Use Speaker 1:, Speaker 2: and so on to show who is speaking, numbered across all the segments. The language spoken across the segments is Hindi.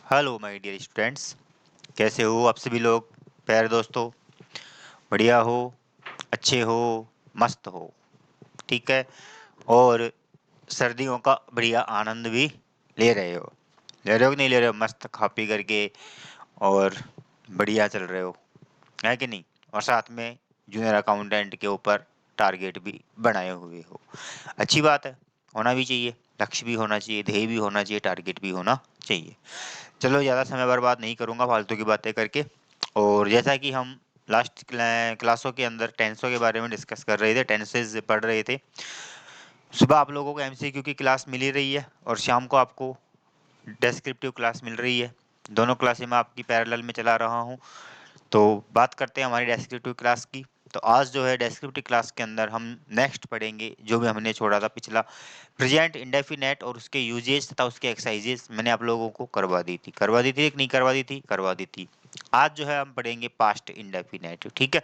Speaker 1: हेलो माय डियर स्टूडेंट्स, कैसे हो आप सभी लोग। प्यारे दोस्तों, बढ़िया हो, अच्छे हो, मस्त हो, ठीक है। और सर्दियों का बढ़िया आनंद भी ले रहे हो कि नहीं ले रहे हो, मस्त खा पी करके और बढ़िया चल रहे हो, है कि नहीं। और साथ में जूनियर अकाउंटेंट के ऊपर टारगेट भी बनाए हुए हो। अच्छी बात है, होना भी चाहिए, लक्ष्य भी होना चाहिए, ध्येय भी होना चाहिए, टारगेट भी होना चाहिए। चलो, ज़्यादा समय बर्बाद नहीं करूँगा फालतू की बातें करके। और जैसा कि हम लास्ट क्लासों के अंदर टेंसों के बारे में डिस्कस कर रहे थे, टेंसेज पढ़ रहे थे। सुबह आप लोगों को एमसीक्यू की क्लास मिल ही रही है और शाम को आपको डेस्क्रिप्टिव क्लास मिल रही है। दोनों क्लासें मैं आपकी पैरेलल में चला रहा हूँ। तो बात करते हैं हमारी डेस्क्रिप्टिव क्लास की। तो आज जो है डेस्क्रिप्टिव क्लास के अंदर हम नेक्स्ट पढ़ेंगे जो भी हमने छोड़ा था पिछला, प्रेजेंट इंडेफिनेट और उसके यूजेस तथा उसके एक्सरसाइजेस मैंने आप लोगों को करवा दी थी, एक नहीं करवा दी थी। आज जो है हम पढ़ेंगे पास्ट इंडेफिनेट, ठीक है।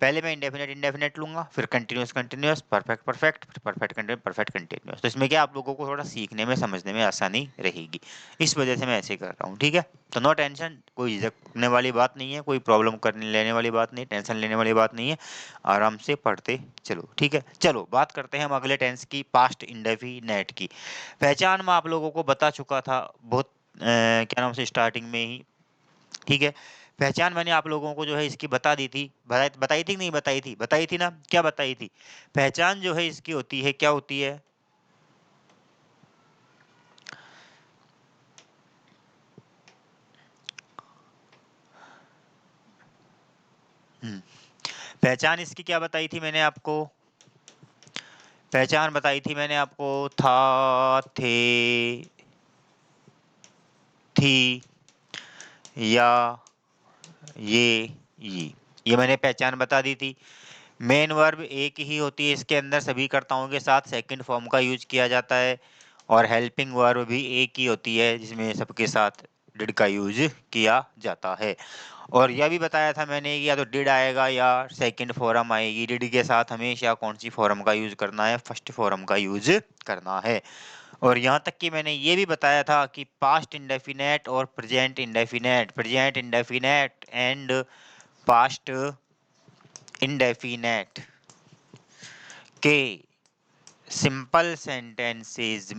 Speaker 1: पहले मैं इंडेफिनेट इंडेफिनेट लूंगा, फिर कंटिन्यूअस कंटिन्यूअस, परफेक्ट परफेक्ट, फिर परफेक्ट कंटिन्यूअस, परफेक्ट कंटिन्यूअस। तो इसमें क्या आप लोगों को थोड़ा सीखने में समझने में आसानी रहेगी, इस वजह से मैं ऐसे कर रहा हूँ, ठीक है। तो नो टेंशन, कोई झिझकने वाली बात नहीं है, कोई प्रॉब्लम करने लेने वाली बात नहीं, टेंशन लेने वाली बात नहीं है। आराम से पढ़ते चलो, ठीक है। चलो बात करते हैं हम अगले टेंस की, पास्ट इंडेफिनेट की। पहचान मैं आप लोगों को बता चुका था बहुत क्या नाम से स्टार्टिंग में ही, ठीक है। पहचान मैंने आप लोगों को जो है इसकी बता दी थी, बताई थी कि नहीं बताई थी, बताई थी ना, क्या बताई थी। पहचान जो है इसकी होती है, क्या होती है। पहचान इसकी क्या बताई थी मैंने आपको, पहचान बताई थी मैंने आपको, था, थे, थी, या, ये मैंने पहचान बता दी थी। मेन वर्ब एक ही होती है इसके अंदर, सभी कर्ताओं के साथ सेकंड फॉर्म का यूज किया जाता है। और हेल्पिंग वर्ब भी एक ही होती है जिसमें सबके साथ डिड का यूज किया जाता है। और यह भी बताया था मैंने कि या तो डिड आएगा या सेकंड फॉर्म आएगी। डिड के साथ हमेशा कौन सी फॉर्म का यूज करना है, फर्स्ट फॉर्म का यूज करना है। और यहाँ तक कि मैंने ये भी बताया था कि पास्ट इंडेफिनेट और present indefinite and past indefinite के सिंपल सेंटेंसेज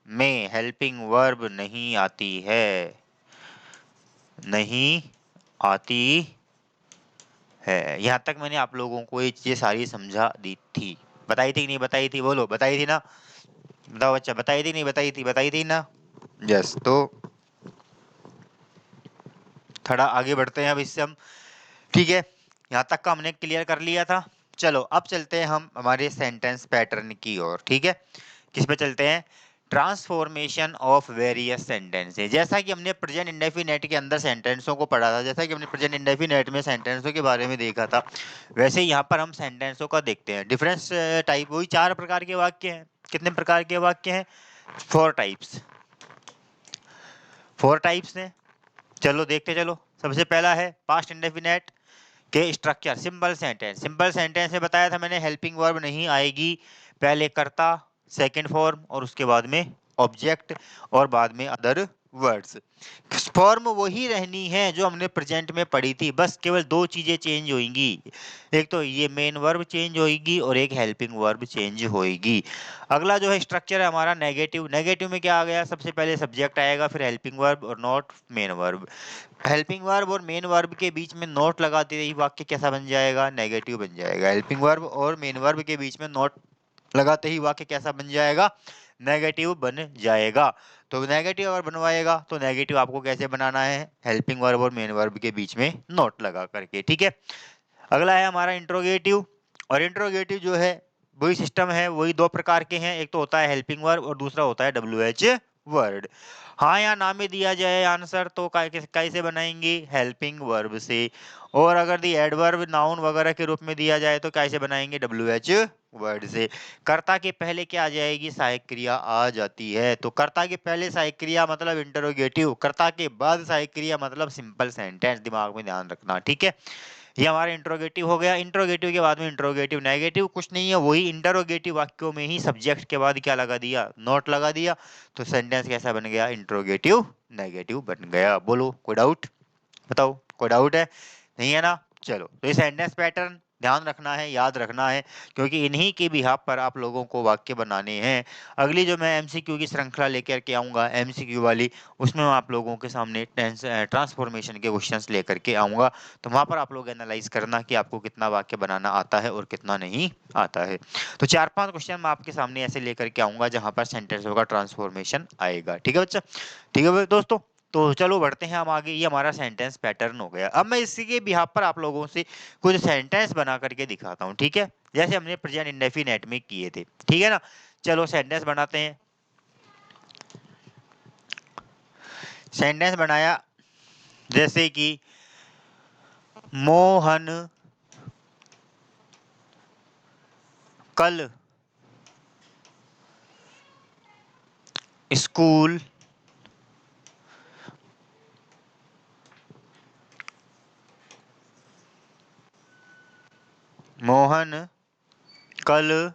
Speaker 1: में हेल्पिंग वर्ब नहीं आती है, नहीं आती है। यहाँ तक मैंने आप लोगों को ये चीजें सारी समझा दी थी, बताई थी कि नहीं बताई थी, बोलो बताई थी ना, बताओ बच्चा, बताई थी नहीं बताई थी, बताई थी ना। यस, तो थोड़ा आगे बढ़ते हैं अब इससे हम, ठीक है। यहाँ तक का हमने क्लियर कर लिया था। चलो अब चलते हैं हम हमारे सेंटेंस पैटर्न की ओर, ठीक है। किस पे चलते हैं, ट्रांसफॉर्मेशन ऑफ वेरियस सेंटेंसेस। जैसा कि हमने प्रेजेंट इंडेफिनेट के अंदर सेंटेंसों को पढ़ा था, जैसा कि हमने प्रेजेंट इंडेफिनेट में सेंटेंसों के बारे में देखा था, वैसे यहाँ पर हम सेंटेंसों का देखते हैं डिफरेंस टाइप। वही 4 प्रकार के वाक्य हैं। कितने प्रकार के वाक्य हैं, 4 टाइप्स, 4 टाइप्स हैं। चलो देखते चलो। सबसे पहला है पास्ट इंडेफिनेट के स्ट्रक्चर। सिंपल सेंटेंस में बताया था मैंने हेल्पिंग वर्ब नहीं आएगी, पहले कर्ता, सेकंड फॉर्म और उसके बाद में ऑब्जेक्ट और बाद में अदर वर्ड्स। फॉर्म वही रहनी है जो हमने प्रेजेंट में पढ़ी थी, बस केवल 2 चीजें चेंज होंगी। एक तो ये मेन वर्ब चेंज होगी और एक हेल्पिंग वर्ब चेंज होगी। अगला जो है स्ट्रक्चर है हमारा नेगेटिव। नेगेटिव में क्या आ गया, सबसे पहले सब्जेक्ट आएगा, फिर हेल्पिंग वर्ब और not main verb. Helping verb और मेन वर्ब के बीच में नोट लगाते ही वाक्य कैसा बन जाएगा, नेगेटिव बन जाएगा। हेल्पिंग वर्ब और मेन वर्ब के बीच में नोट लगाते ही वाक्य कैसा बन जाएगा, नेगेटिव बन जाएगा। तो नेगेटिव अगर बनवाएगा तो नेगेटिव आपको कैसे बनाना है, हेल्पिंग वर्ब और मेन वर्ब के बीच में नोट लगा करके, ठीक है। अगला है हमारा इंट्रोगेटिव। और इंट्रोगेटिव जो है वही सिस्टम है, वही 2 प्रकार के हैं, एक तो होता है हेल्पिंग वर्ब और दूसरा होता है WH वर्ड। हाँ या ना में दिया जाए आंसर तो कैसे बनाएंगे, हेल्पिंग वर्ब से। और अगर दी एडवर्ब नाउन वगैरह के रूप में दिया जाए तो कैसे बनाएंगे, WH वर्ड से। कर्ता के पहले क्या आ जाएगी, सहायक क्रिया आ जाती है। तो कर्ता के पहले सहायक क्रिया मतलब इंटरोगेटिव, कर्ता के बाद सहायक क्रिया मतलब सिंपल सेंटेंस, दिमाग में ध्यान रखना, ठीक है। ये हमारा इंट्रोगेटिव हो गया। इंट्रोगेटिव के बाद में इंट्रोगेटिव नेगेटिव कुछ नहीं है, वही इंटरोगेटिव वाक्यों में ही सब्जेक्ट के बाद क्या लगा दिया, नॉट लगा दिया, तो सेंटेंस कैसा बन गया, इंट्रोगेटिव नेगेटिव बन गया। बोलो कोई डाउट, बताओ कोई डाउट है, नहीं है ना। चलो, तो ये सेंटेंस पैटर्न ध्यान रखना है, याद रखना है, क्योंकि इन्हीं के बिहाफ पर आप लोगों को वाक्य बनाने हैं। अगली जो मैं एमसीक्यू की श्रृंखला लेकर के आऊंगा, एमसीक्यू वाली, उसमें मैं आप लोगों के सामने टेंस ट्रांसफॉर्मेशन के क्वेश्चंस लेकर के आऊंगा। तो वहां पर आप लोग एनालाइज करना कि आपको कितना वाक्य बनाना आता है और कितना नहीं आता है। तो 4-5 क्वेश्चन मैं आपके सामने ऐसे लेकर के आऊंगा जहां पर सेंटेंसों का ट्रांसफॉर्मेशन आएगा। ठीक है बच्चा, ठीक है दोस्तों। तो चलो बढ़ते हैं हम आगे। ये हमारा सेंटेंस पैटर्न हो गया। अब मैं इसी के बिहाफ पर आप लोगों से कुछ सेंटेंस बना करके दिखाता हूँ, ठीक है, जैसे हमने प्रेजेंट इंडेफिनेट में किए थे, ठीक है ना। चलो सेंटेंस बनाते हैं। सेंटेंस बनाया, जैसे कि मोहन कल स्कूल मोहन कल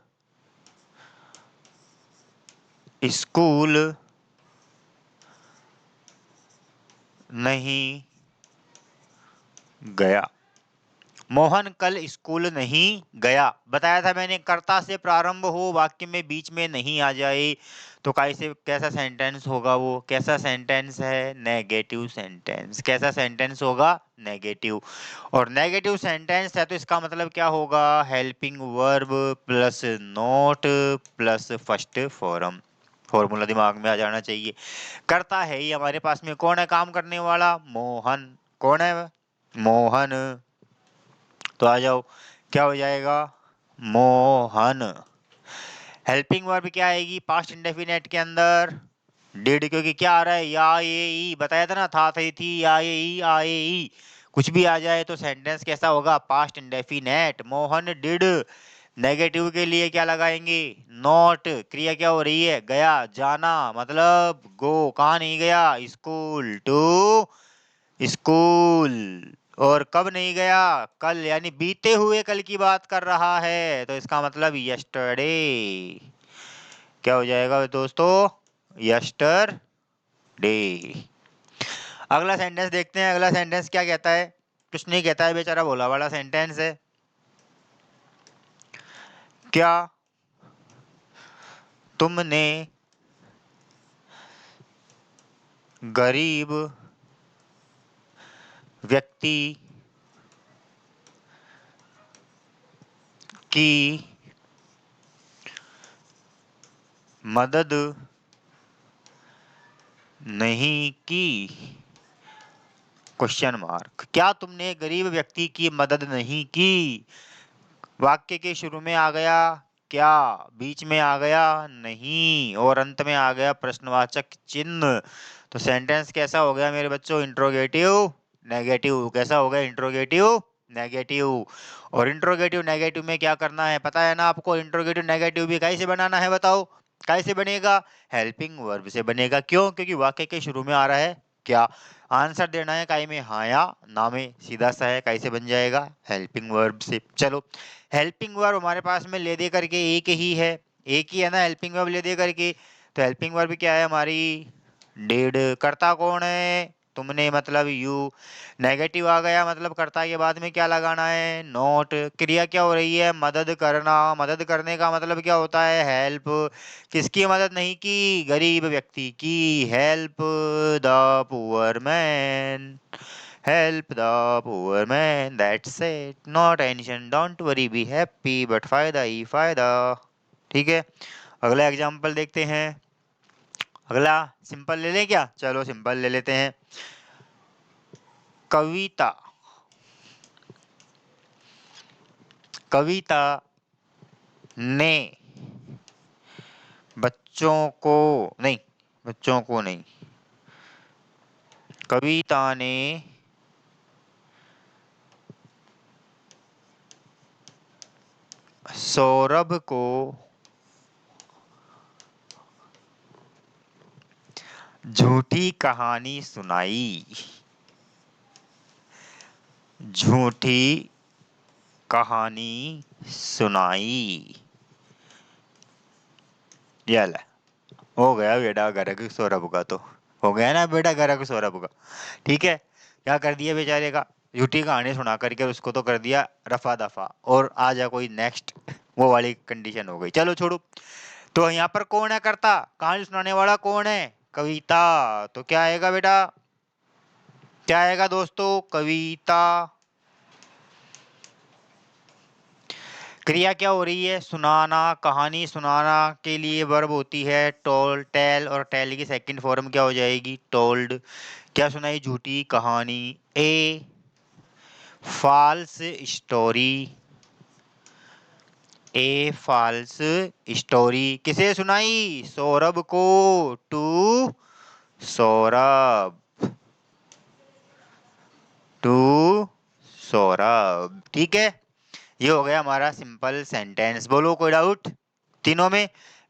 Speaker 1: स्कूल नहीं गया। मोहन कल स्कूल नहीं गया। बताया था मैंने, कर्ता से प्रारंभ हो, वाक्य में बीच में नहीं आ जाए, तो कैसे, कैसा सेंटेंस होगा वो, कैसा सेंटेंस है, नेगेटिव सेंटेंस। कैसा सेंटेंस होगा, नेगेटिव। और नेगेटिव सेंटेंस है तो इसका मतलब क्या होगा, helping verb plus not plus first form. Formula दिमाग में आ जाना चाहिए। कर्ता है ये हमारे पास में, कौन है काम करने वाला, मोहन। कौन है, मोहन। तो आ जाओ, क्या हो जाएगा, मोहन। हेल्पिंग वर्ब क्या आएगी पास्ट इंडेफिनेट के अंदर, डिड, क्योंकि क्या आ रहा है, या ये ई, बताया था ना, था थी या ये ई आए ई, कुछ भी आ जाए तो सेंटेंस कैसा होगा, past indefinite. Mohan did. Negative के लिए क्या लगाएंगे, नॉट। क्रिया क्या हो रही है, गया, जाना, मतलब गो, कहाँ नहीं गया, स्कूल, टू स्कूल। और कब नहीं गया, कल, यानी बीते हुए कल की बात कर रहा है, तो इसका मतलब यस्टरडे। क्या हो जाएगा दोस्तों, यस्टरडे। अगला सेंटेंस देखते हैं। अगला सेंटेंस क्या कहता है, कुछ नहीं कहता है बेचारा, भोला वाला सेंटेंस है। क्या तुमने गरीब व्यक्ति की मदद नहीं की, क्वेश्चन मार्क। क्या तुमने गरीब व्यक्ति की मदद नहीं की। वाक्य के शुरू में आ गया क्या, बीच में आ गया नहीं, और अंत में आ गया प्रश्नवाचक चिन्ह। तो सेंटेंस कैसा हो गया मेरे बच्चों, इंट्रोगेटिव नेगेटिव। कैसा हो गया, इंट्रोगेटिव नेगेटिव। और इंट्रोगेटिव नेगेटिव में क्या करना है पता है ना आपको, इंट्रोगेटिव नेगेटिव भी कैसे बनाना है बताओ, कैसे बनेगा, हेल्पिंग वर्ब से बनेगा। क्यों, क्योंकि वाक्य के शुरू में आ रहा है क्या। आंसर देना है काई में, हाँ या ना में, सीधा सा है, कैसे बन जाएगा, हेल्पिंग वर्ब से। चलो, हेल्पिंग वर्ब हमारे पास में ले दे करके एक ही है, एक ही है ना हेल्पिंग वर्ब ले दे करके। तो हेल्पिंग वर्ब क्या है हमारी, डिड। कर्ता कौन है, तुमने, मतलब यू। नेगेटिव आ गया, मतलब कर्ता के बाद में क्या लगाना है, नॉट। क्रिया क्या हो रही है, मदद करना। मदद करने का मतलब क्या होता है, हेल्प। किसकी मदद नहीं की, गरीब व्यक्ति की। Help the poor man, help the poor man, that's it, not tension, don't worry, be happy, but फायदा ही फायदा। ठीक है, अगला एग्जांपल देखते हैं। अगला सिंपल ले लें क्या, चलो सिंपल ले लेते हैं। कविता, कविता ने बच्चों को, नहीं, बच्चों को नहीं, कविता ने सौरभ को झूठी कहानी सुनाई। झूठी कहानी सुनाई। चल हो गया बेटा गर्क सौरभ का, तो हो गया ना बेटा गर्क सौरभ का। ठीक है, क्या कर दिया बेचारे का, झूठी कहानी सुना करके उसको तो कर दिया रफा दफा। और आ जा कोई नेक्स्ट, वो वाली कंडीशन हो गई। चलो छोड़ो। तो यहाँ पर कौन है करता, कहानी सुनाने वाला कौन है, कविता। तो क्या आएगा बेटा, क्या आएगा दोस्तों, कविता। क्रिया क्या हो रही है, सुनाना। कहानी सुनाना के लिए वर्ब होती है टोल, टेल, और टेल की सेकंड फॉर्म क्या हो जाएगी, टोल्ड। क्या सुनाई, झूठी कहानी। ए फॉल्स स्टोरी, ए फॉल्स स्टोरी किसे सुनाई, सौरभ को, टू सौरभ, टू सौरभ। ठीक है, ये हो गया हमारा सिंपल सेंटेंस। बोलो कोई डाउट तीनों में।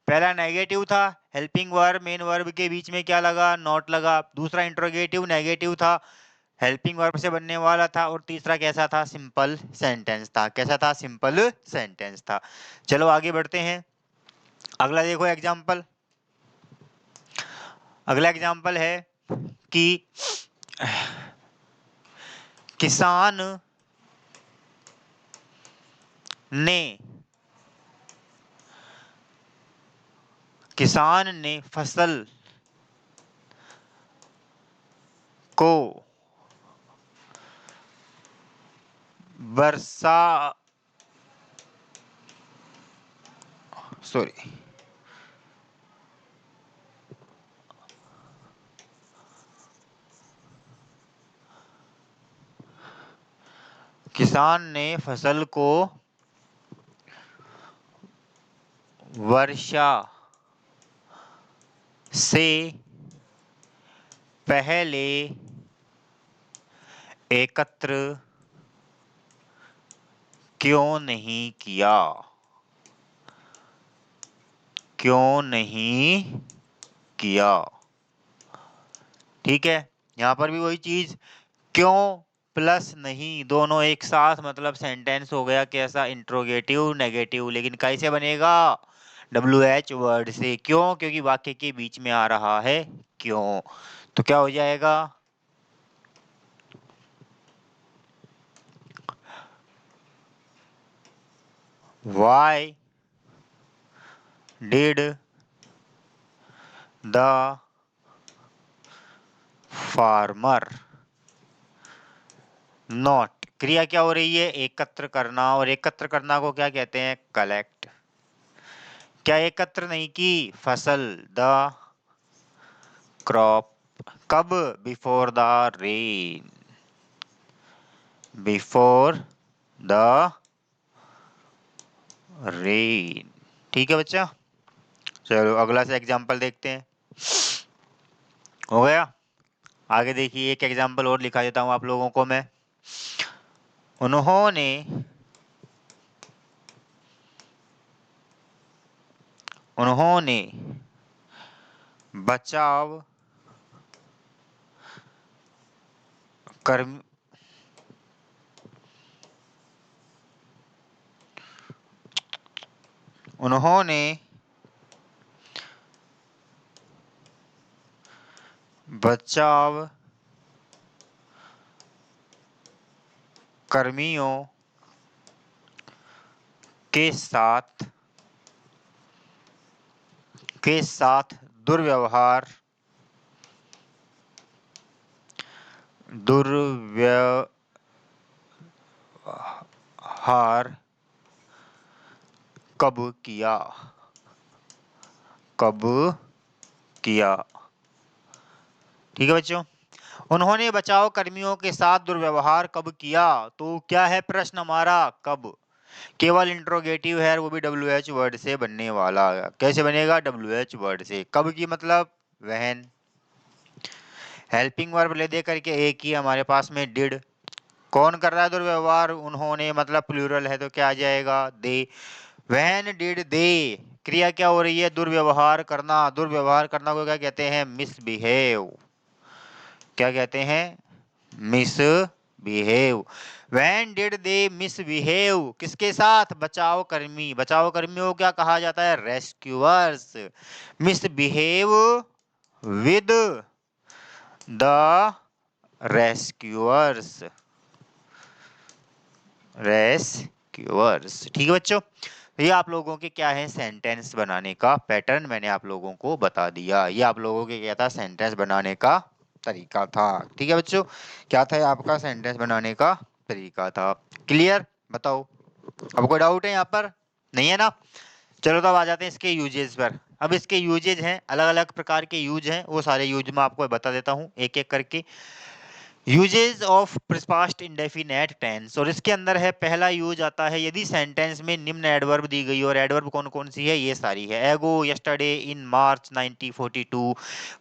Speaker 1: पहला नेगेटिव था, हेल्पिंग वर्ब मेन वर्ब के बीच में क्या लगा, नॉट लगा। दूसरा इंट्रोगेटिव नेगेटिव था, हेल्पिंग वर्ब से बनने वाला था। और तीसरा कैसा था, सिंपल सेंटेंस था। कैसा था, सिंपल सेंटेंस था। चलो आगे बढ़ते हैं। अगला देखो एग्जाम्पल। अगला एग्जाम्पल है कि किसान ने, किसान ने फसल को वर्षा, सॉरी, किसान ने फसल को वर्षा से पहले एकत्र क्यों नहीं किया, क्यों नहीं किया। ठीक है, यहां पर भी वही चीज, क्यों प्लस नहीं, दोनों एक साथ, मतलब सेंटेंस हो गया कैसा, इंट्रोगेटिव नेगेटिव। लेकिन कैसे बनेगा, WH वर्ड से। क्यों, क्योंकि वाक्य के बीच में आ रहा है क्यों। तो क्या हो जाएगा, Why did the farmer not, क्रिया क्या हो रही है, एकत्र करना। और एकत्र करना को क्या कहते हैं, कलेक्ट। क्या एकत्र नहीं की, फसल, द क्रॉप। कब, before the rain, before the rain. ठीक है बच्चा। चलो अगला से एग्जाम्पल देखते हैं। हो गया, आगे देखिए, एक एग्जाम्पल और लिखा देता हूं आप लोगों को मैं। उन्होंने, उन्होंने बचाव कर्म, उन्होंने बचाव कर्मियों के साथ, के साथ दुर्व्यवहार, दुर्व्यवहार कब किया, कब किया। ठीक है बच्चों, उन्होंने बचाव कर्मियों के साथ दुर्व्यवहार कब किया। तो क्या है प्रश्न हमारा, कब। केवल इंट्रोगेटिव है, वो भी WH वर्ड से बनने वाला है। कैसे बनेगा, WH वर्ड से। कब की मतलब व्हेन। हेल्पिंग वर्ब ले दे करके एक ही हमारे पास में डिड। कौन कर रहा है दुर्व्यवहार, उन्होंने, मतलब प्लूरल है तो क्या आ जाएगा, दे। व्हेन डिड दे, क्रिया क्या हो रही है, दुर्व्यवहार करना। दुर्व्यवहार करना को क्या कहते हैं, मिसबिहेव। क्या कहते हैं, miss behave. When did they misbehave, किसके साथ, बचाव कर्मी। बचाव कर्मियों को क्या कहा जाता है, rescuers. Misbehave with the rescuers, rescuers. ठीक है बच्चों, ये आप लोगों के क्या है, सेंटेंस बनाने का पैटर्न मैंने आप लोगों को बता दिया। ये आप लोगों के क्या था, सेंटेंस बनाने का तरीका था। ठीक है बच्चों, क्या था आपका सेंटेंस बनाने का तरीका था। क्लियर, बताओ, अब कोई डाउट है यहाँ पर, नहीं है ना। चलो तो अब आ जाते हैं इसके यूजेस पर। अब इसके यूजेज हैं, अलग अलग प्रकार के यूज हैं, वो सारे यूज मैं आपको बता देता हूँ एक एक करके। Uses of past indefinite tense, और इसके अंदर है पहला यूज आता है यदि सेंटेंस में निम्न एडवर्ब दी गई, और एडवर्ब कौन कौन सी है, ये सारी है। एगो, यस्टरडे, इन मार्च 1942,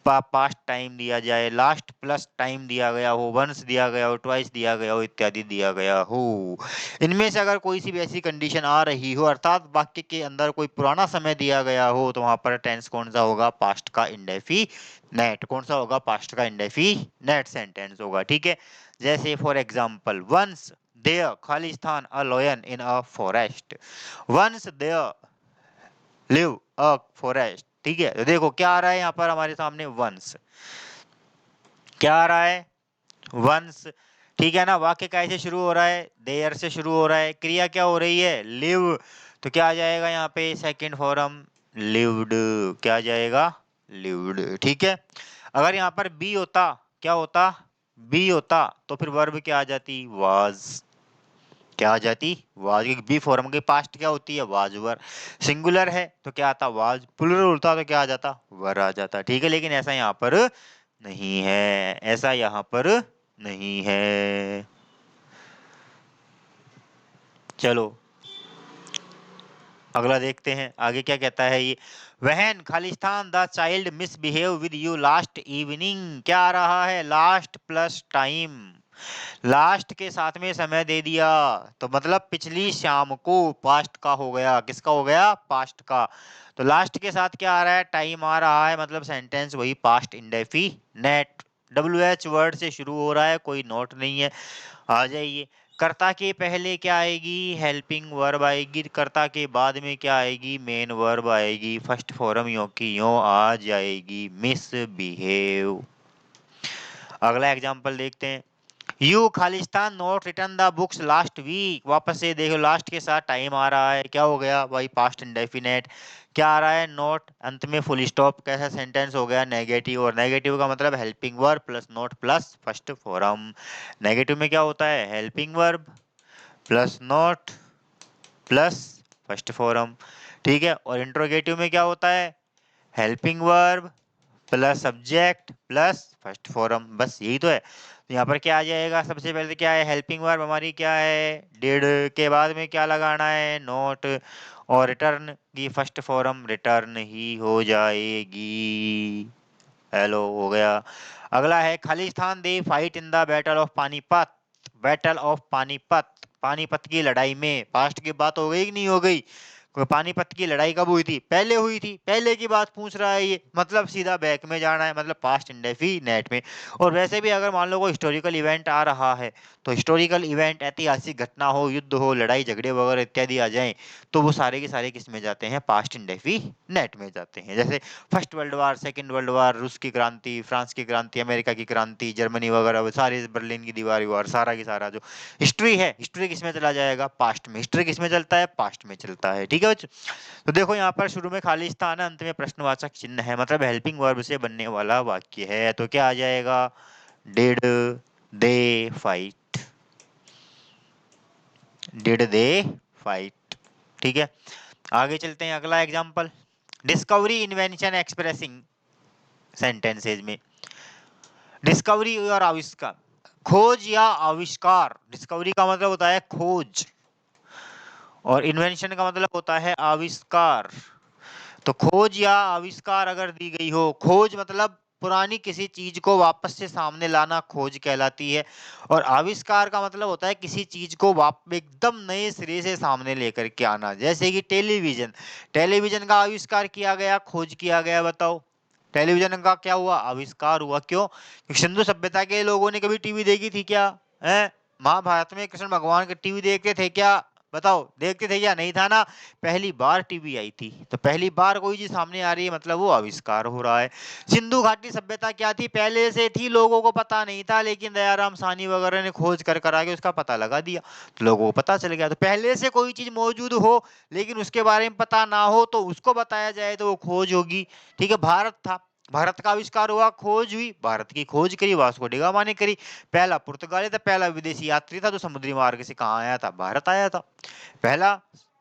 Speaker 1: पास्ट टाइम दिया जाए, लास्ट प्लस टाइम दिया गया हो, वंस दिया गया हो, ट्वाइस दिया गया हो, इत्यादि दिया गया हो। इनमें से अगर कोई सी भी ऐसी कंडीशन आ रही हो, अर्थात वाक्य के अंदर कोई पुराना समय दिया गया हो, तो वहां पर टेंस कौन सा होगा, पास्ट का इंडेफिनेट। कौन सा होगा, पास्ट का इंडेफिनेट सेंटेंस होगा। ठीक है, जैसे फॉर एग्जाम्पल, वंस देयर खालिस्तान a lion in a forest, once there live a forest. ठीक है, तो देखो क्या आ रहा है यहाँ पर हमारे सामने, वंस। क्या आ रहा है, वंस। ठीक है ना, वाक्य कैसे शुरू हो रहा है, देयर से शुरू हो रहा है, क्रिया क्या हो रही है, लिव। तो क्या आ जाएगा यहाँ पे, सेकंड फॉर्म लिव्ड। क्या आ जाएगा, लिव्ड। ठीक है, अगर यहाँ पर बी होता, क्या होता, बी होता, तो फिर वर्ब क्या आ जाती, वाज। क्या आ जाती, वाज। बी फॉर्म के पास्ट क्या होती है, वाज वर। सिंगुलर है तो क्या आता, वाज। प्लुरल होता तो क्या आ जाता, वर आ जाता। ठीक है, लेकिन ऐसा यहाँ पर नहीं है, ऐसा यहाँ पर नहीं है। चलो अगला देखते हैं आगे क्या कहता है ये। वहन Khalistan the child misbehave with you last evening, क्या आ रहा है, लास्ट प्लस टाइम। लास्ट के साथ में समय दे दिया, तो मतलब पिछली शाम को, पास्ट का हो गया, किसका हो गया, पास्ट का। तो लास्ट के साथ क्या आ रहा है, टाइम आ रहा है, मतलब सेंटेंस वही past indefinite. W H word से शुरू हो रहा है, कोई नोट नहीं है, आ जाइए। कर्ता के पहले क्या आएगी, हेल्पिंग वर्ब आएगी। कर्ता के बाद में क्या आएगी, मेन वर्ब आएगी। फर्स्ट फॉर्म यो की यो आ जाएगी, मिस बिहेव। अगला एग्जांपल देखते हैं। यू खालिस्तान not return the books last week, वापस से देखो लास्ट के साथ टाइम आ रहा है, क्या हो गया भाई, पास्ट इंडेफिनेट। क्या आ रहा है, नॉट, अंत में फुल स्टॉप, कैसा सेंटेंस हो गया, नेगेटिव। और नेगेटिव का मतलब helping verb plus not plus first form. Negative में क्या होता है, helping verb plus not plus first form. ठीक है, और इंट्रोगेटिव में क्या होता है, helping verb plus subject plus first form. बस यही तो है। तो यहाँ पर क्या आ जाएगा, सबसे पहले क्या है, हेल्पिंग वर्ब हमारी क्या है, डिड, के बाद में क्या लगाना है, नोट, और रिटर्न की फर्स्ट फॉर्म रिटर्न ही हो जाएगी। हेलो, हो गया। अगला है, Khalistan they fight in the battle of Panipat, battle of Panipat, Panipat की लड़ाई में। पास्ट की बात हो गई कि नहीं हो गई, पानीपत की लड़ाई कब हुई थी, पहले हुई थी, पहले की बात पूछ रहा है ये, मतलब सीधा बैक में जाना है, मतलब पास्ट इंडेफिनेट में। और वैसे भी अगर मान लो कोई हिस्टोरिकल इवेंट आ रहा है, तो हिस्टोरिकल इवेंट ऐतिहासिक घटना हो, युद्ध हो, लड़ाई झगड़े वगैरह इत्यादि आ जाएं, तो वो सारे के सारे किस में जाते हैं, पास्ट इंडेफिनेट में जाते हैं। जैसे first world war, second world war, रूस की क्रांति, फ्रांस की क्रांति, अमेरिका की क्रांति, जर्मनी वगैरह, वो सारे बर्लिन की दीवार वार, सारा की सारा जो हिस्ट्री है, हिस्ट्री किस में चला जाएगा, पास्ट में। हिस्ट्री किस में चलता है, पास्ट में चलता है। ठीक है बच्चों, तो देखो यहाँ पर शुरू में खालिस्तान है, अंत में प्रश्नवाचक चिन्ह है, मतलब हेल्पिंग वर्ब से बनने वाला वाक्य है। तो क्या आ जाएगा, did they fight, did they fight. ठीक है, आगे चलते हैं, अगला example. Discovery invention expressing sentences में, डिस्कवरी और आविष्कार, खोज या आविष्कार। डिस्कवरी का मतलब होता है खोज, और इन्वेंशन का मतलब होता है आविष्कार। तो खोज या आविष्कार अगर दी गई हो, खोज मतलब पुरानी किसी चीज को वापस से सामने लाना, खोज कहलाती है। और आविष्कार का मतलब होता है किसी चीज को एकदम नए सिरे से सामने लेकर के आना। जैसे कि टेलीविजन, टेलीविजन का आविष्कार किया गया, खोज किया गया। बताओ, टेलीविजन का क्या हुआ, आविष्कार हुआ। क्यों, क्योंकि सिंधु सभ्यता के लोगों ने कभी टीवी देखी थी क्या, है, महाभारत में कृष्ण भगवान के टीवी देखते थे क्या? बताओ, देखते थे या नहीं था ना? पहली बार टीवी आई थी, तो पहली बार कोई चीज सामने आ रही है मतलब वो आविष्कार हो रहा है। सिंधु घाटी सभ्यता क्या थी? पहले से थी, लोगों को पता नहीं था, लेकिन दयाराम साहनी वगैरह ने खोज कर कर आगे उसका पता लगा दिया, तो लोगों को पता चल गया। तो पहले से कोई चीज मौजूद हो लेकिन उसके बारे में पता ना हो तो उसको बताया जाए तो वो खोज होगी। ठीक है, भारत था, भारत का आविष्कार हुआ, खोज हुई, भारत की खोज करी वास्को डी गामा ने करी। पहला पुर्तगाली था, पहला विदेशी यात्री था जो समुद्री मार्ग से कहाँ आया था? भारत आया था। पहला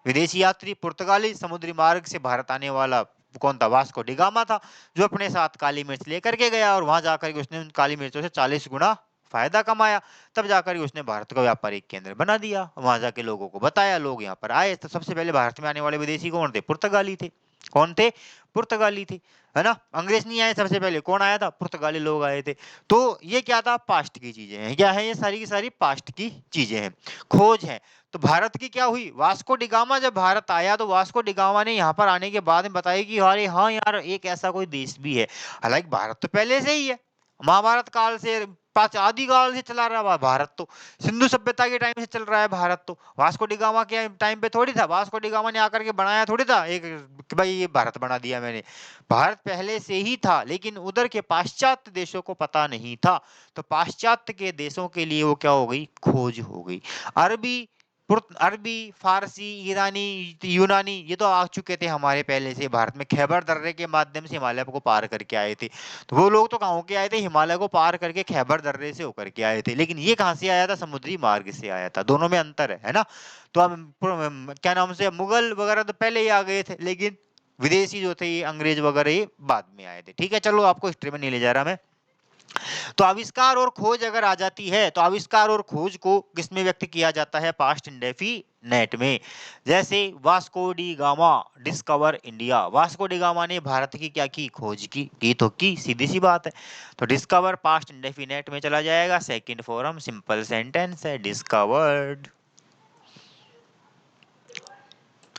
Speaker 1: विदेशी यात्री पुर्तगाली, समुद्री मार्ग से भारत आने वाला कौन था? वास्को डी गामा था, जो अपने साथ काली मिर्च लेकर के गया और वहां जाकर के उसने उन काली मिर्चों से 40 गुना फायदा कमाया। तब जाकर के उसने भारत को व्यापारिक केंद्र बना दिया, वहां जाके लोगों को बताया, लोग यहाँ पर आए। तो सबसे पहले भारत में आने वाले विदेशी कौन थे? पुर्तगाली थे। कौन थे? पुर्तगाली थे, है ना? अंग्रेज नहीं आए, सबसे पहले कौन आया था? पुर्तगाली लोग आए थे। तो ये क्या था? पास्ट की चीजें हैं। क्या है? ये सारी की सारी पास्ट की चीजें हैं, खोज है। तो भारत की क्या हुई? वास्को डी गामा जब भारत आया तो वास्को डी गामा ने यहाँ पर आने के बाद में बताया कि अरे हाँ यार, एक ऐसा कोई देश भी है। हालांकि भारत तो पहले से ही है, महाभारत काल से, पांच आदि काल से चला रहा है भारत तो, सिंधु सभ्यता के टाइम से चल रहा है भारत तो। वास्को डी गामा के टाइम पे थोड़ी था, वास्को डी गामा ने आकर के बनाया थोड़ी था एक कि भाई ये भारत बना दिया मैंने। भारत पहले से ही था, लेकिन उधर के पाश्चात्य देशों को पता नहीं था, तो पाश्चात्य के देशों के लिए वो क्या हो गई? खोज हो गई। अरबी, अरबी, फारसी, ईरानी, यूनानी, ये तो आ चुके थे हमारे पहले से भारत में, खैबर दर्रे के माध्यम से हिमालय को पार करके आए थे। तो वो लोग तो कहाँ होके आए थे? हिमालय को पार करके खैबर दर्रे से होकर के आए थे। लेकिन ये कहाँ से आया था? समुद्री मार्ग से आया था। दोनों में अंतर है ना? तो अब क्या नाम से, मुगल वगैरह तो पहले ही आ गए थे, लेकिन विदेशी जो थे ये अंग्रेज वगैरह ये बाद में आए थे। ठीक है, चलो आपको हिस्ट्री में नहीं ले जा रहा मैं। तो आविष्कार और खोज अगर आ जाती है तो आविष्कार और खोज को किसमें व्यक्त किया जाता है? पास्ट इंडेफिनेट में। जैसे Vasco D gamma discover India, Vasco D gamma ने भारत की क्या की? खोज की तो की, सीधी सी बात है। तो डिस्कवर पास्ट इंडेफिनेट में चला जाएगा। सेकंड फॉर्म सिंपल सेंटेंस है, डिस्कवर्ड।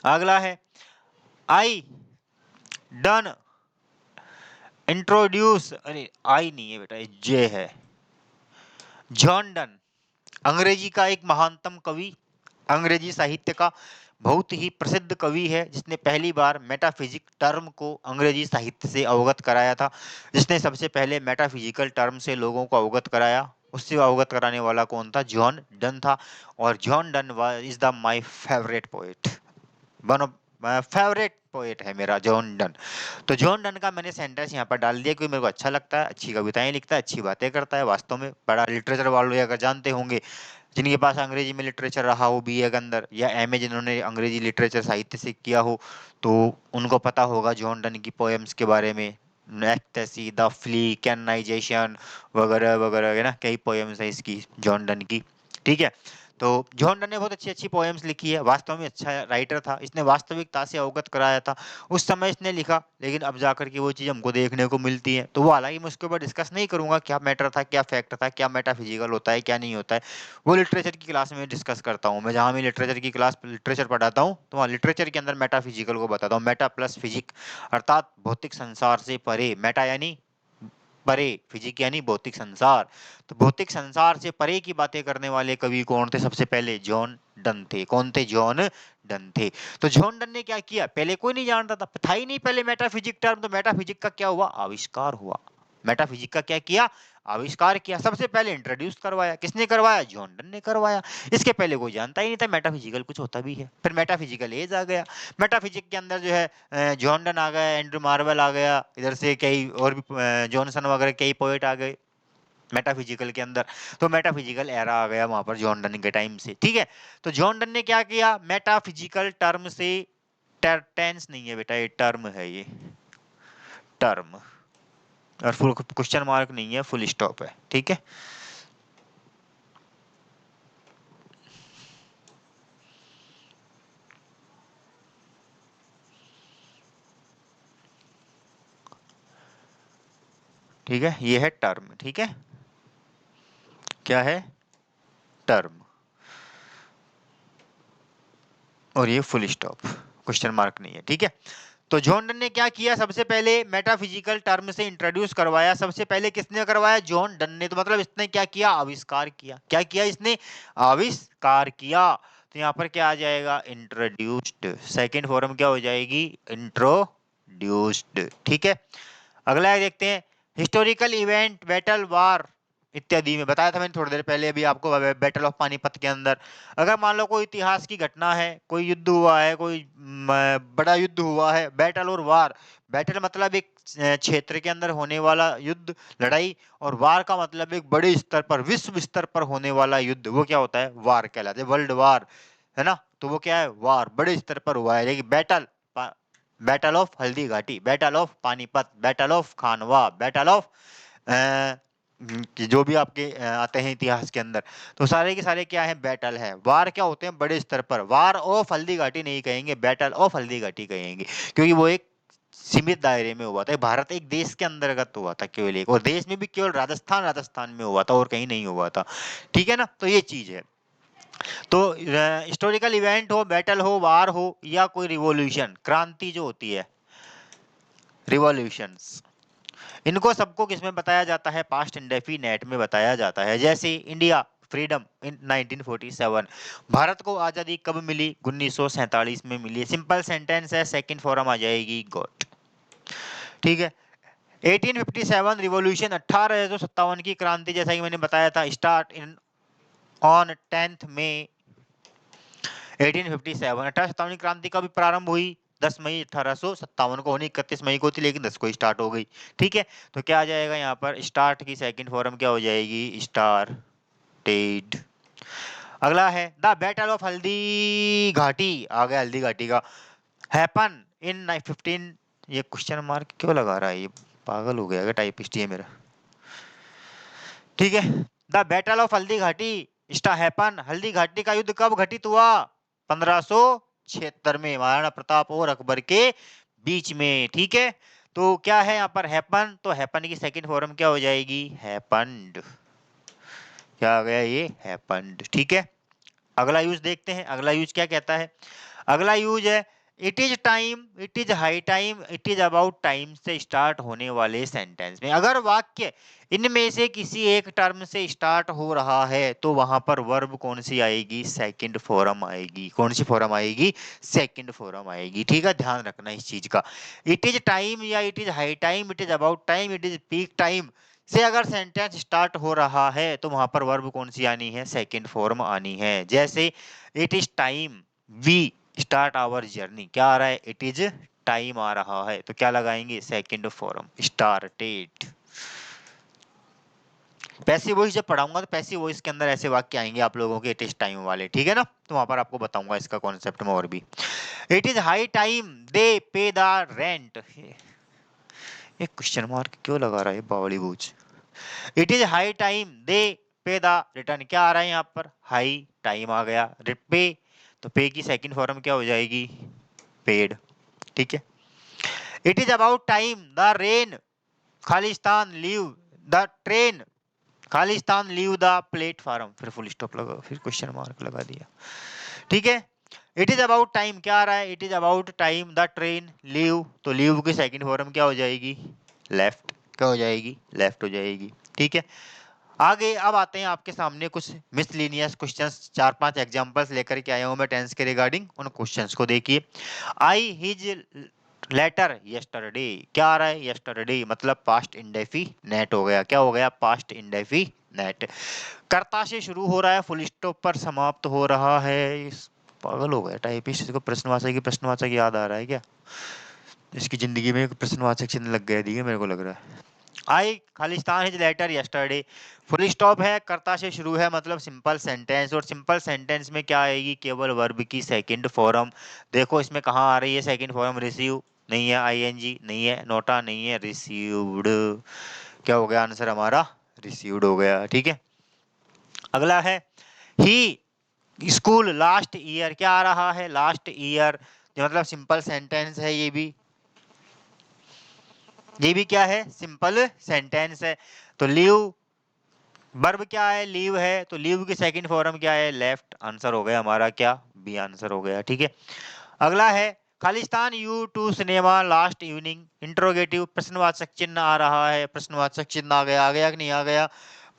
Speaker 1: अगला है आई डन इंट्रोड्यूस, अरे आई नहीं है बेटा, ये जे है। जॉन डन अंग्रेजी का एक महानतम कवि, अंग्रेजी साहित्य का बहुत ही प्रसिद्ध कवि है, जिसने पहली बार मेटाफिजिक टर्म को अंग्रेजी साहित्य से अवगत कराया था। जिसने सबसे पहले मेटाफिजिकल टर्म से लोगों को अवगत कराया, उससे अवगत कराने वाला कौन था? जॉन डन था। और John Donne is the my favourite poet, one of favourite poet है मेरा जॉन डन। तो जॉन डन का मैंने सेंटेंस यहाँ पर डाल दिया क्योंकि मेरे को अच्छा लगता है, अच्छी कविताएं लिखता है, अच्छी बातें करता है, वास्तव में बड़ा लिटरेचर वाले अगर जानते होंगे, जिनके पास अंग्रेजी में लिटरेचर रहा हो बीए के अंदर, या एमए जिन्होंने अंग्रेजी लिटरेचर साहित्य से किया हो, तो उनको पता होगा जॉन डन की पोएम्स के बारे में। एक्टेसी, द फ्ली, कैनाइजेशन वगैरह वगैरह, है ना, कई पोएम्स है इसकी, जॉन डन की। ठीक है, तो जॉन डन ने बहुत अच्छी अच्छी पोएम्स लिखी है, वास्तव में अच्छा राइटर था, इसने वास्तविकता से अवगत कराया था। उस समय इसने लिखा, लेकिन अब जाकर के वो चीज़ हमको देखने को मिलती है। तो वो, हालांकि मैं उसके ऊपर डिस्कस नहीं करूंगा क्या मैटर था, क्या फैक्ट था, क्या मेटाफिजिकल होता है, क्या नहीं होता है। वो लिटरेचर की क्लास में डिस्कस करता हूँ मैं, जहाँ मैं लिटरेचर की क्लास लिटरेचर पढ़ाता हूँ, तो वहाँ लिटरेचर के अंदर मेटाफिजिकल को बताता हूँ। मेटा प्लस फिजिक, अर्थात भौतिक संसार से परे, मेटा यानी परे, फिजिक यानी भौतिक संसार। तो भौतिक संसार से परे की बातें करने वाले कवि कौन थे? सबसे पहले जॉन डन थे। कौन थे? जॉन डन थे। तो जॉन डन ने क्या किया? पहले कोई नहीं जानता था ही नहीं पहले मेटाफिजिक टर्म, तो मेटाफिजिक का क्या हुआ? आविष्कार हुआ। मेटाफिजिक का क्या किया? आविष्कार किया। सबसे पहले इंट्रोड्यूस करवाया, किसने करवाया? जॉन डन ने करवाया। इसके पहले कोई जानता ही नहीं था मेटाफिजिकल कुछ होता भी है। फिर मेटाफिजिकल एज आ गया, मेटाफिजिक के अंदर जो है जॉन डन आ गया, एंड्रू मार्वेल आ गया, इधर से कई और भी जॉनसन वगैरह कई पोएट आ गए मेटाफिजिकल के अंदर। तो मेटाफिजिकल एरा आ गया वहां पर जॉन डन के टाइम से। ठीक है, तो जॉन डन ने क्या किया? मेटाफिजिकल टर्म से, टेंस नहीं है बेटा, ये टर्म है, ये टर्म, और फुल क्वेश्चन मार्क नहीं है, फुल स्टॉप है। ठीक है, ठीक है, ये है टर्म। ठीक है, क्या है? टर्म, और ये फुल स्टॉप, क्वेश्चन मार्क नहीं है। ठीक है, तो जॉन डन ने क्या किया, सबसे पहले मेटाफिजिकल टर्म से इंट्रोड्यूस करवाया। सबसे पहले किसने करवाया, जॉन डन ने। तो मतलब इसने क्या किया, आविष्कार किया। क्या किया इसने, आविष्कार किया। तो यहाँ पर क्या आ जाएगा, इंट्रोड्यूस्ड। सेकेंड फॉर्म क्या हो जाएगी, इंट्रोड्यूस्ड। ठीक है, अगला देखते हैं, हिस्टोरिकल इवेंट, बैटल, वार इत्यादि में बताया था मैंने थोड़ी देर पहले अभी आपको, बैटल ऑफ पानीपत के अंदर। अगर मान लो कोई इतिहास की घटना है, कोई युद्ध हुआ है, कोई बड़ा युद्ध हुआ है, बैटल और वार। बैटल मतलब एक क्षेत्र के अंदर होने वाला युद्ध, लड़ाई, और वार का मतलब एक बड़े स्तर पर, विश्व स्तर पर होने वाला युद्ध, वो क्या होता है, वार कहलाता है, वर्ल्ड वार, है ना। तो वो क्या है, वार, बड़े स्तर पर हुआ है। लेकिन battle, battle of Haldi Ghati, battle of Panipat, battle of Khanwa, battle of जो भी आपके आते हैं इतिहास के अंदर, तो सारे के सारे क्या है, बैटल है। वार क्या होते हैं, बड़े स्तर पर। वार ऑफ हल्दी घाटी नहीं कहेंगे, बैटल ऑफ हल्दी घाटी कहेंगे, क्योंकि वो एक सीमित दायरे में हुआ था। भारत एक देश के अंतर्गत हुआ था केवल एक, और देश में भी केवल राजस्थान में हुआ था, और कहीं नहीं हुआ था। ठीक है ना, तो ये चीज है। तो हिस्टोरिकल इवेंट हो, बैटल हो, वार हो, या कोई रिवॉल्यूशन, क्रांति जो होती है, रिवॉल्यूशंस, इनको सबको किसमें बताया जाता है, पास्ट इंडेफिनेट में बताया जाता है। जैसे इंडिया फ्रीडम इन 1947, भारत को आजादी कब मिली, 1947 में मिली। सिंपल सेंटेंस है, सेकंड फॉर्म आ जाएगी गॉट। ठीक है, 1857 रिवॉल्यूशन, 1857 की क्रांति, जैसा कि मैंने बताया था, स्टार्ट इन ऑन 10 मई 1857। 1857 की क्रांति कब प्रारंभ हुई, 10 मई 1857 को होनी, 31 मई को थी, लेकिन 10 को स्टार्ट हो गई। ठीक है, तो क्या आ जाएगा यहाँ पर, स्टार्ट की सेकंड फॉर्म क्या हो जाएगी, स्टार्टेड। अगला है the battle of Haldi Ghati, आ गया हल्दी घाटी का, हैपन इन 15, ये क्वेश्चन मार्क क्यों लगा रहा है, ये पागल हो गया क्या, टाइपिस्ट ये मेरा। ठीक है, the battle of Haldi Ghati स्टा हैपन, हल्दी घाटी का युद्ध कब घटित हुआ, 1576 में, महाराणा प्रताप और अकबर के बीच में। ठीक है, तो क्या है यहाँ पर हैपन, तो हैपन की सेकंड फॉर्म क्या हो जाएगी, हैपन्ड। क्या आ गया, ये हैपन्ड। ठीक है, अगला यूज देखते हैं, अगला यूज क्या कहता है। अगला यूज है, it is time, it is high time, it is about time से स्टार्ट होने वाले सेंटेंस में अगर वाक्य इनमें से किसी एक टर्म से स्टार्ट हो रहा है, तो वहां पर वर्ब कौन सी आएगी, सेकंड फॉर्म आएगी। कौन सी फॉर्म आएगी, सेकंड फॉर्म आएगी। ठीक है, ध्यान रखना इस चीज का। इट इज टाइम या it is high time, it is about time, it is peak time से अगर सेंटेंस स्टार्ट हो रहा है, तो वहां पर वर्ब कौन सी आनी है, सेकंड फॉर्म आनी है। जैसे it is time we start our journey, क्या आ रहा है, इट इज टाइम आ रहा है, तो क्या लगाएंगे, second form, started. Passive voice जब पढ़ाऊंगा तो पैसिव वॉइस के अंदर ऐसे वाक्य आएंगे आप लोगों के, इट इज टाइम वाले। ठीक है ना, तो वहां पर आपको बताऊंगा इसका कॉन्सेप्ट में और भी। इट इज हाई टाइम दे पे द रेंट, ये क्वेश्चन मार्क क्यों लगा रहा है बावली बूझ। इट इज हाई टाइम दे पे द रिटर्न, क्या आ रहा है यहाँ पर, हाई टाइम आ गया, पे, तो पे की सेकंड फॉर्म क्या हो जाएगी, पेड। ठीक है, it is about time the rain Khalistan leave the train Khalistan leave the platform, फिर फुल स्टॉप लगा, फिर क्वेश्चन मार्क लगा दिया। ठीक है, इट इज अबाउट टाइम, क्या आ रहा है, it is about time the train leave, तो लीव की सेकंड फॉर्म क्या हो जाएगी, लेफ्ट। क्या हो जाएगी, लेफ्ट हो जाएगी। ठीक है, आगे अब आते हैं आपके सामने कुछ मिसलिनियस क्वेश्चंस, 4-5 एग्जांपल्स लेकर के आया हूं मैं टेंस के रिगार्डिंग, उन क्वेश्चंस को देखिए। आई हिज लेटर यस्टरडे, क्या आ रहा है, यस्टरडे मतलब पास्ट इंडेफिनेट हो गया। क्या हो गया, पास्ट इंडेफिनेट। कर्ता से शुरू हो रहा है, फुल स्टॉप पर समाप्त हो रहा है। पागल हो गया टाइपिस्ट, इसको प्रश्नवाचक याद आ रहा है क्या, इसकी जिंदगी में प्रश्नवाचक चिन्ह लग गया दिए मेरे को लग रहा है। आई खालिस्तान his letter yesterday, full stop है, कर्ता से शुरू है, मतलब सिंपल सेंटेंस, और सिंपल सेंटेंस में क्या आएगी, केवल वर्ब की सेकंड फॉर्म। देखो इसमें कहाँ आ रही है सेकंड फॉर्म, रिसीव नहीं है, आईएनजी नहीं है, नोटा नहीं है, रिसीव्ड। क्या हो गया आंसर हमारा, रिसीव्ड हो गया। ठीक है, अगला है ही स्कूल लास्ट ईयर, क्या आ रहा है, लास्ट ईयर, मतलब सिंपल सेंटेंस है ये भी, ये भी क्या है, सिंपल सेंटेंस है। तो लीव वर्ब क्या है, लीव है, तो लीव की सेकंड फॉर्म क्या है, लेफ्ट। आंसर हो गया हमारा क्या, बी आंसर हो गया। ठीक है, अगला है खालिस्तान you to cinema last evening, interrogative, प्रश्नवाचक चिन्ह आ रहा है, प्रश्नवाचक चिन्ह आ गया कि नहीं आ गया,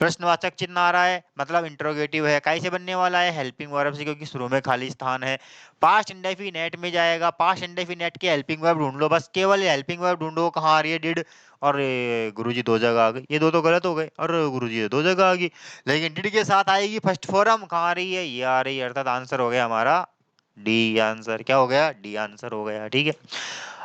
Speaker 1: प्रश्नवाचक चिन्ह आ रहा है मतलब इंट्रोगेटिव है। काई से बनने वाला है, हेल्पिंग वर्ब से, क्योंकि शुरू में खाली स्थान है। पास्ट इंडेफिनेट में जाएगा, पास्ट इंडेफिनेट के हेल्पिंग वर्ब ढूंढ लो, बस केवल हेल्पिंग वर्ब ढूंढो, कहाँ आ रही है, डिड, और गुरुजी दो जगह आ गई, ये दो तो गलत हो गए, और गुरुजी दो जगह आ गई, लेकिन डिड के साथ आएगी फर्स्ट फॉर्म, कहाँ आ रही है, ये आ रही है, अर्थात आंसर हो गया हमारा डी आंसर। क्या हो गया, डी आंसर हो गया, ठीक है।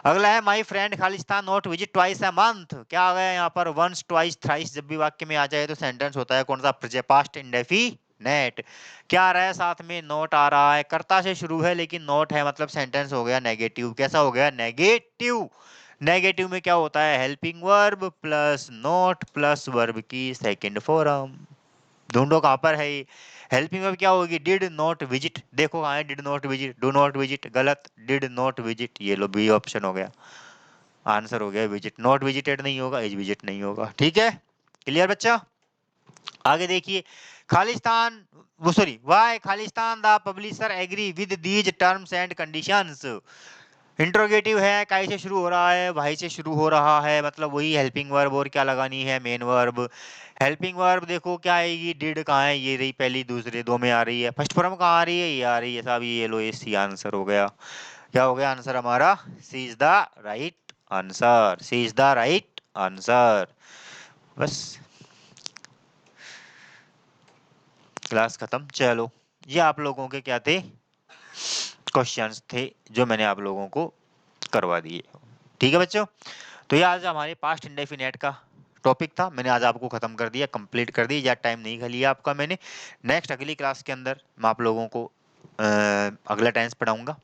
Speaker 1: अगला है my friend Khalistan not visit twice a month, क्या आ गया यहाँ पर, वंस ट्वाइस थ्राइस जब भी वाक्य में आ जाए तो सेंटेंस होता है कौन सा, पास्ट इंडेफिनेट। क्या आ रहा है साथ में, नोट आ रहा है, कर्ता से शुरू है लेकिन नोट है, मतलब सेंटेंस हो गया नेगेटिव। कैसा हो गया, नेगेटिव। नेगेटिव में क्या होता है, helping verb plus note plus verb की सेकंड फॉर्म। ढूंढो कहां पर है ये, हेल्पिंग वर्ब क्या होगी, डिड नॉट विजिट, देखो कहां है, did not visit, do not visit गलत, डिड नॉट विजिट, ये लो बी ऑप्शन हो गया, आंसर हो गया विजिट, नॉट विजिटेड नहीं होगा, इज विजिट नहीं होगा, ठीक है। क्लियर बच्चा। आगे देखिए, खालिस्तान वो सॉरी वाई खालिस्तान the publisher agree with these terms and conditions. Interrogative है, काई से शुरू हो रहा है, भाई से शुरू हो रहा है, मतलब वही हेल्पिंग वर्ब, और क्या लगानी है, मेन वर्ब। हेल्पिंग वर्ब देखो क्या आएगी, डिड कहाँ है, ये रही पहली, दूसरे दो में आ रही है, फर्स्ट फॉर्म कहाँ आ रही है, ये आ रही है साहब, ये लो, ये सी आंसर हो गया। क्या हो गया आंसर हमारा, C is the right answer, C is the right answer. बस क्लास खत्म। चलो, ये आप लोगों के क्या थे, क्वेश्चंस थे जो मैंने आप लोगों को करवा दिए, ठीक है बच्चों। तो ये आज हमारे पास्ट इंडेफिनेट का टॉपिक था, मैंने आज आपको खत्म कर दिया, कंप्लीट कर दी, ज्यादा टाइम नहीं खा लिया आपका मैंने। नेक्स्ट अगली क्लास के अंदर मैं आप लोगों को अगला टेंस पढ़ाऊंगा,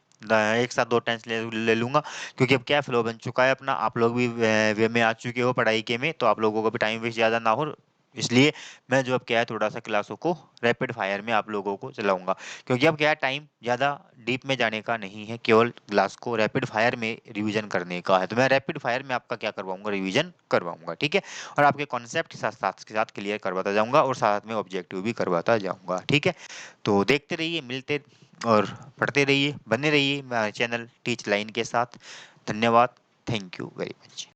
Speaker 1: एक साथ दो टेंस ले लूंगा, क्योंकि अब क्या फ्लो बन चुका है अपना, आप लोग भी वे में आ चुके हो पढ़ाई के में, तो आप लोगों का भी टाइम वेस्ट ज्यादा ना हो, इसलिए मैं जो अब क्या है थोड़ा सा क्लासों को रैपिड फायर में आप लोगों को चलाऊंगा, क्योंकि अब क्या है टाइम ज़्यादा डीप में जाने का नहीं है, केवल क्लास को रैपिड फायर में रिवीजन करने का है, तो मैं रैपिड फायर में आपका क्या करवाऊंगा, रिवीजन करवाऊंगा, ठीक है। और आपके कॉन्सेप्ट साथ के साथ क्लियर करवाता जाऊंगा, और साथ में ऑब्जेक्टिव भी करवाता जाऊंगा, ठीक है। तो देखते रहिए, मिलते और पढ़ते रहिए, बने रहिए मेरे चैनल टीच लाइन के साथ। धन्यवाद, थैंक यू वेरी मच।